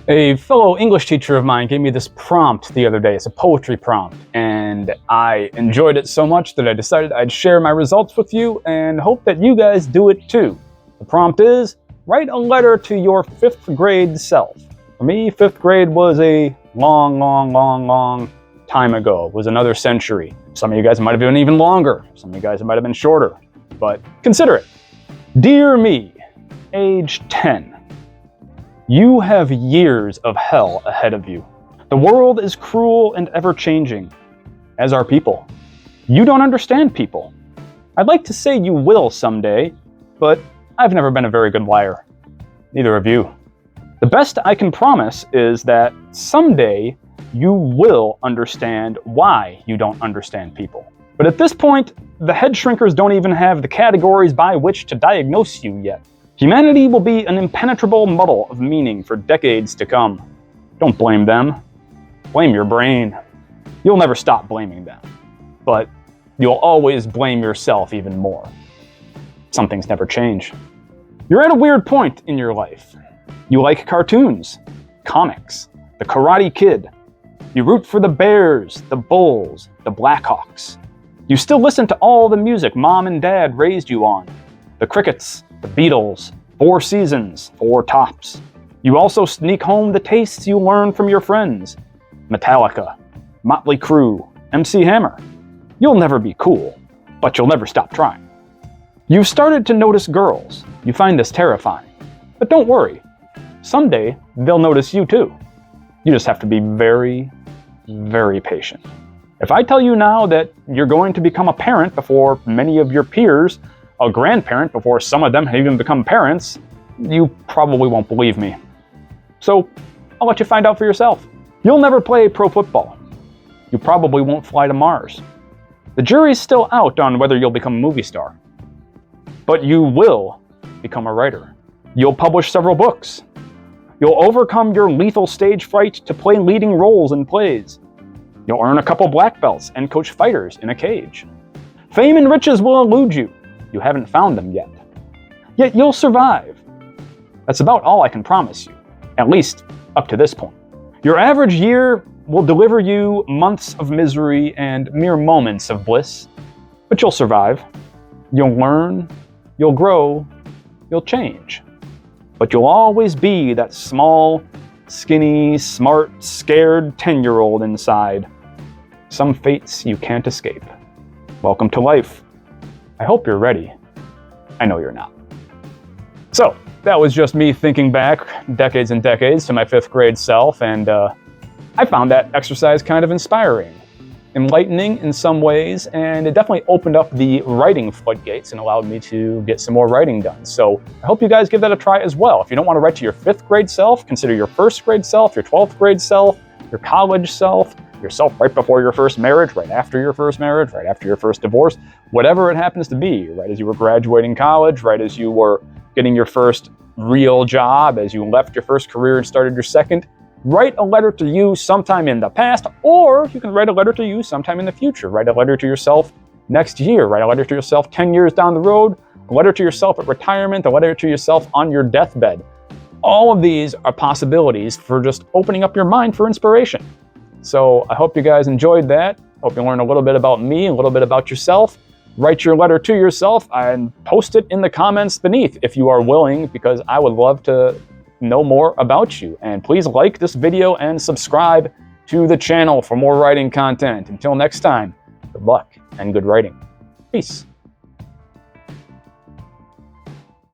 A fellow English teacher of mine gave me this prompt the other day. It's a poetry prompt, and I enjoyed it so much that I decided I'd share my results with you and hope that you guys do it too. The prompt is, write a letter to your 5th grade self. For me, 5th grade was a long time ago. It was another century. Some of you guys might have been even longer. Some of you guys might have been shorter. But consider it. Dear me, age 10. You have years of hell ahead of you. The world is cruel and ever-changing, as are people. You don't understand people. I'd like to say you will someday, but I've never been a very good liar. Neither have you. The best I can promise is that someday you will understand why you don't understand people. But at this point, the head shrinkers don't even have the categories by which to diagnose you yet. Humanity will be an impenetrable muddle of meaning for decades to come. Don't blame them. Blame your brain. You'll never stop blaming them. But you'll always blame yourself even more. Some things never change. You're at a weird point in your life. You like cartoons, comics, the Karate Kid. You root for the Bears, the Bulls, the Blackhawks. You still listen to all the music Mom and Dad raised you on. The Crickets, the Beatles, 4 Seasons, 4 Tops. You also sneak home the tastes you learn from your friends. Metallica, Motley Crue, MC Hammer. You'll never be cool, but you'll never stop trying. You've started to notice girls. You find this terrifying. But don't worry. Someday, they'll notice you too. You just have to be very, very patient. If I tell you now that you're going to become a parent before many of your peers, a grandparent before some of them have even become parents, you probably won't believe me. So, I'll let you find out for yourself. You'll never play pro football. You probably won't fly to Mars. The jury's still out on whether you'll become a movie star. But you will become a writer. You'll publish several books. You'll overcome your lethal stage fright to play leading roles in plays. You'll earn a couple black belts and coach fighters in a cage. Fame and riches will elude you. You haven't found them yet. Yet you'll survive. That's about all I can promise you, at least up to this point. Your average year will deliver you months of misery and mere moments of bliss, but you'll survive. You'll learn, you'll grow, you'll change. But you'll always be that small, skinny, smart, scared 10-year-old inside. Some fates you can't escape. Welcome to life. I hope you're ready. I know you're not. So, that was just me thinking back decades and decades to my 5th grade self, and I found that exercise kind of inspiring, enlightening in some ways, and it definitely opened up the writing floodgates and allowed me to get some more writing done. So I hope you guys give that a try as well. If you don't want to write to your 5th grade self, consider your 1st grade self, your 12th grade self, your college self, yourself right before your first marriage, right after your first marriage, right after your first divorce, whatever it happens to be, right as you were graduating college, right as you were getting your first real job, as you left your first career and started your second. Write a letter to you sometime in the past, or you can write a letter to you sometime in the future. Write a letter to yourself next year. Write a letter to yourself 10 years down the road. A letter to yourself at retirement. A letter to yourself on your deathbed. All of these are possibilities for just opening up your mind for inspiration. So I hope you guys enjoyed that. Hope you learned a little bit about me, a little bit about yourself. Write your letter to yourself and post it in the comments beneath if you are willing, because I would love to know more about you. And please like this video and subscribe to the channel for more writing content. Until next time, good luck and good writing. Peace.